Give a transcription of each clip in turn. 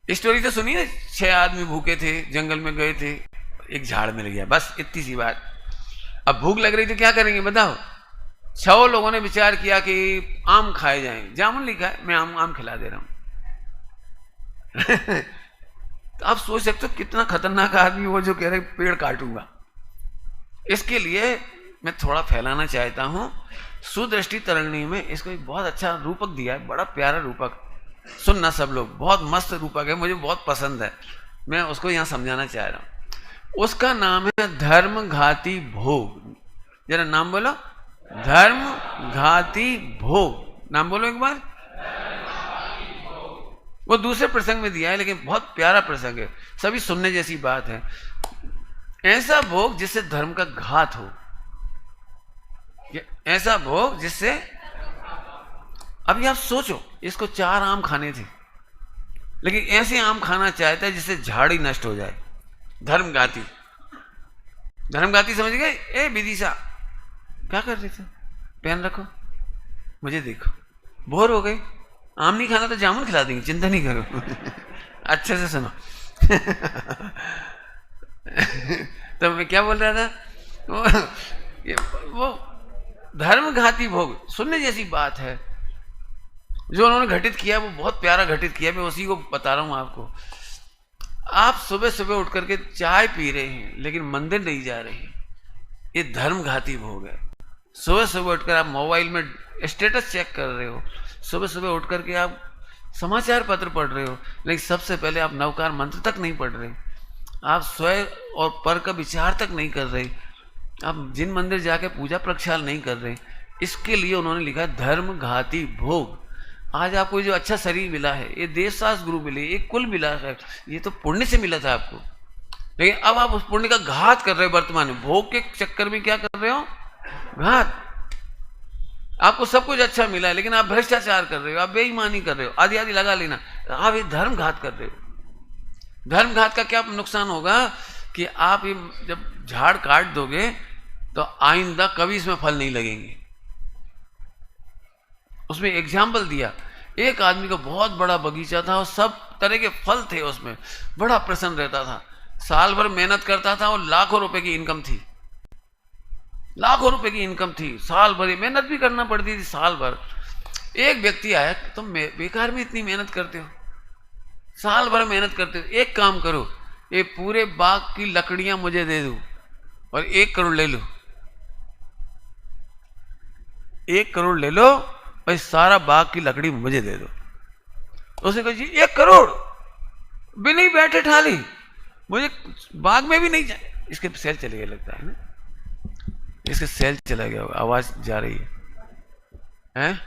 Story तो सुनिए, 6 आदमी भूखे थे, जंगल में गए थे, एक झाड़ मिल गया, बस इतनी सी बात। अब भूख लग रही तो क्या करेंगे बताओ? 6 लोगों ने विचार किया कि आम खाए जाएं। जामुन लिखा है, मैं आम आम खिला दे रहा हूं। तो आप सोच सकते हो कितना खतरनाक आदमी वो जो कह रहे पेड़ काटूंगा। इसके लिए मैं थोड़ा फैलाना चाहता हूं। सुदृष्टि तरंगिणी में इसको एक बहुत अच्छा रूपक दिया है, बड़ा प्यारा रूपक, सुनना सब लोग, बहुत मस्त रूपक है, मुझे बहुत पसंद है, मैं उसको यहां समझाना चाह रहा हूं। उसका नाम है धर्म घाती भोग। जरा नाम बोलो, धर्म घाती भोग। नाम बोलो एक बार। वो दूसरे प्रसंग में दिया है, लेकिन बहुत प्यारा प्रसंग है, सभी सुनने जैसी बात है। ऐसा भोग जिससे धर्म का घात हो, ऐसा भोग जिससे, अभी आप सोचो, इसको 4 आम खाने थे, लेकिन ऐसे आम खाना चाहता है जिससे झाड़ी नष्ट हो जाए। धर्मघाती, धर्मघाती समझ गए? ए विदिशा, क्या कर रहे थे? पेन रखो, मुझे देखो, बोर हो गए, आम नहीं खाना तो जामुन खिला देंगे, चिंता नहीं करो। अच्छे से सुनो। तो मैं क्या बोल रहा था? वो धर्मघाती भोग सुनने जैसी बात है। जो उन्होंने घटित किया वो बहुत प्यारा घटित किया, मैं उसी को बता रहा हूं आपको। आप सुबह सुबह उठ करके चाय पी रहे हैं लेकिन मंदिर नहीं जा रहे हैं, ये धर्मघाती भोग है। सुबह सुबह उठकर आप मोबाइल में स्टेटस चेक कर रहे हो, सुबह सुबह उठ करके आप समाचार पत्र पढ़ रहे हो, लेकिन सबसे पहले आप नवकार मंत्र तक नहीं पढ़ रहे, आप स्वयं और पर का विचार तक नहीं कर रहे, आप जिन मंदिर जाके पूजा प्रक्षाल नहीं कर रहे। इसके लिए उन्होंने लिखा धर्मघाती भोग। आज आपको जो अच्छा शरीर मिला है, ये देशशास्त्र गुरु मिले, एक कुल मिला है, ये तो पुण्य से मिला था आपको, लेकिन अब आप उस पुण्य का घात कर रहे हो। वर्तमान में भोग के चक्कर में क्या कर रहे हो? घात। आपको सब कुछ अच्छा मिला है, लेकिन आप भ्रष्टाचार कर रहे हो, आप बेईमानी कर रहे हो, आदि आदि लगा लेना, आप ये धर्म घात कर रहे हो। धर्म घात का क्या नुकसान होगा कि आप ये जब झाड़ काट दोगे तो आइंदा कभी इसमें फल नहीं लगेंगे। उसमें एग्जाम्पल दिया, एक आदमी का बहुत बड़ा बगीचा था और सब तरह के फल थे उसमें, बड़ा प्रसन्न रहता था, साल भर मेहनत करता था और लाखों रुपए की इनकम थी, लाखों रुपए की इनकम थी, साल भर मेहनत भी करना पड़ती थी, साल भर। एक व्यक्ति आया, तुम बेकार में इतनी मेहनत करते हो, साल भर मेहनत करते हो, एक काम करो, ये पूरे बाग की लकड़ियां मुझे दे दो और 1 करोड़ ले लो, 1 करोड़ ले लो और सारा बाग की लकड़ी मुझे दे दो। उसने कहा जी 1 करोड़ भी नहीं, बैठे ठाली, मुझे बाग में भी नहीं जाए। इसके सेल चले गए लगता है ना, इसके सेल चला गया, आवाज जा रही है, हैं?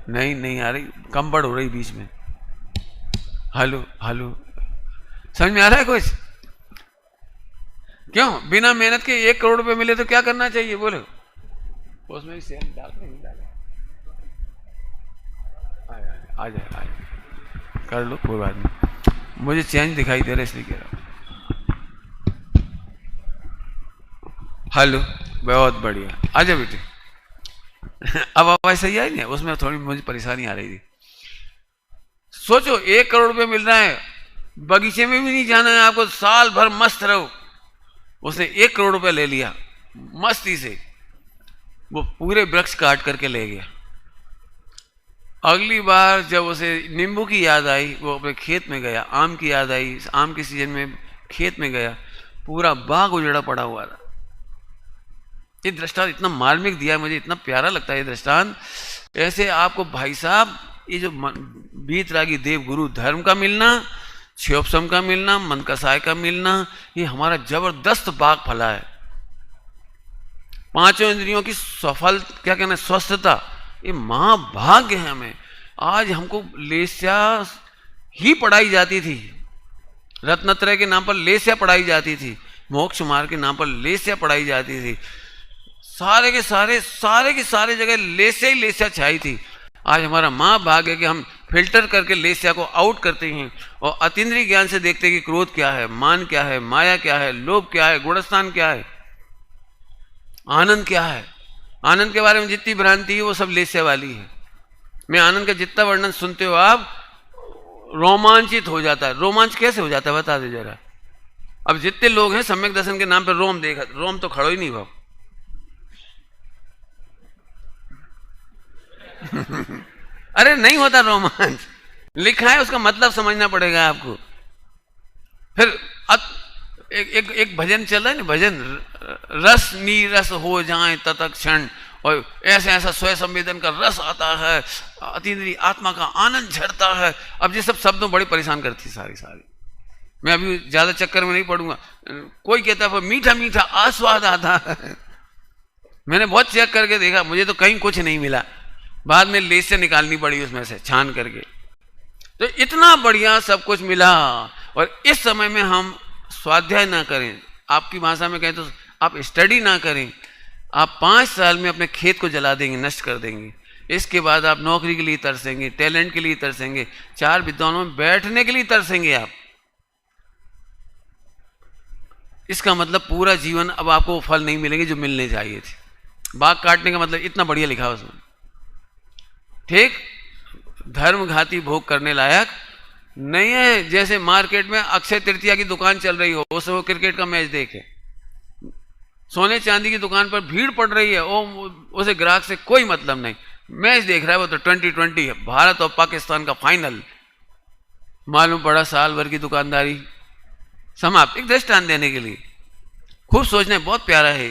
नहीं नहीं आ रही, कंबड़ हो रही बीच में। हेलो हेलो, समझ में आ रहा है कुछ? क्यों बिना मेहनत के 1 करोड़ रुपए मिले तो क्या करना चाहिए बोलो? उसमें भी सेल डाल नहीं डाले, आ जाए कर लो, कोई बात नहीं, मुझे चेंज दिखाई दे रहा है इसलिए कह रहा हूं। हेलो, बहुत बढ़िया, आ जाओ बेटे। अब आवाज सही आई नहीं, उसमें थोड़ी मुझे परेशानी आ रही थी। सोचो 1 करोड़ रुपए मिल रहा है, बगीचे में भी नहीं जाना है आपको, साल भर मस्त रहो। उसने 1 करोड़ रुपए ले लिया मस्ती से, वो पूरे वृक्ष काट करके ले गया। अगली बार जब उसे नींबू की याद आई, वो अपने खेत में गया, आम की याद आई, आम के सीजन में खेत में गया, पूरा बाग उजड़ा पड़ा हुआ था। ये दृष्टांत इतना मार्मिक दिया है, मुझे इतना प्यारा लगता है ये दृष्टांत। ऐसे आपको भाई साहब, ये जो वीतरागी देव गुरु धर्म का मिलना, क्षयोपशम का मिलना, मन कसाय का मिलना, ये हमारा जबरदस्त बाग फला है। 5 इंद्रियों की सफल, क्या कहना है, स्वस्थता, ये महाभाग्य है हमें। आज हमको लेस्या ही पढ़ाई जाती थी, रत्नत्रय के नाम पर लेस्या पढ़ाई जाती थी, मोक्ष मार्ग के नाम पर लेस्या पढ़ाई जाती थी, सारे के सारे जगह लेस्या ही लेस्या छाई थी। आज हमारा महाभाग्य है कि हम फिल्टर करके लेस्या को आउट करते हैं और अतीन्द्रिय ज्ञान से देखते हैं कि क्रोध क्या है, मान क्या है, माया क्या है, लोभ क्या है, गुणस्थान क्या है, आनंद क्या है। आनंद के बारे में जितनी भ्रांति है वो सब लेस्या वाली है। मैं आनंद का जितना वर्णन सुनते हो आप, रोमांचित हो जाता है। रोमांच कैसे हो जाता है बता दे जरा। अब जितने लोग हैं सम्यक दर्शन के नाम पर रोम देखा, रोम तो खड़ो ही नहीं हुआ। अरे नहीं होता रोमांच, लिखा है उसका मतलब समझना पड़ेगा आपको। फिर एक भजन चल रहा है ना, भजन, रस नीरस हो जाए तत्क्षण, और ऐसे ऐसा स्वयं संवेदन का रस आता है, अतीन्द्रिय आत्मा का आनंद झड़ता है। अब ये सब शब्दों बड़ी परेशान करती सारी सारी। मैं अभी ज्यादा चक्कर में नहीं पड़ूंगा। कोई कहता है मीठा मीठा आस्वाद आता है, मैंने बहुत चेक करके देखा, मुझे तो कहीं कुछ नहीं मिला, बाद में लेस से निकालनी पड़ी उसमें से छान करके। तो इतना बढ़िया सब कुछ मिला। और इस समय में हम स्वाध्याय ना करें, आपकी भाषा में कहें तो आप स्टडी ना करें, आप 5 साल में अपने खेत को जला देंगे, नष्ट कर देंगे। इसके बाद आप नौकरी के लिए तरसेंगे, टैलेंट के लिए तरसेंगे, 4 विद्वानों में बैठने के लिए तरसेंगे आप। इसका मतलब पूरा जीवन अब आपको वो फल नहीं मिलेंगे जो मिलने चाहिए थे। बाग काटने का मतलब इतना बढ़िया लिखा उसमें, ठीक। धर्म घाती भोग करने लायक नहीं है। जैसे मार्केट में अक्षय तृतीया की दुकान चल रही हो, उसे वो क्रिकेट का मैच देखे, सोने चांदी की दुकान पर भीड़ पड़ रही है, उसे ग्राहक से कोई मतलब नहीं, मैच देख रहा है वो तो 2020 है, भारत और पाकिस्तान का फाइनल। मालूम पड़ा साल भर की दुकानदारी समाप्त। एक दृष्टांत देने के लिए, खूब सोचना, बहुत प्यारा है।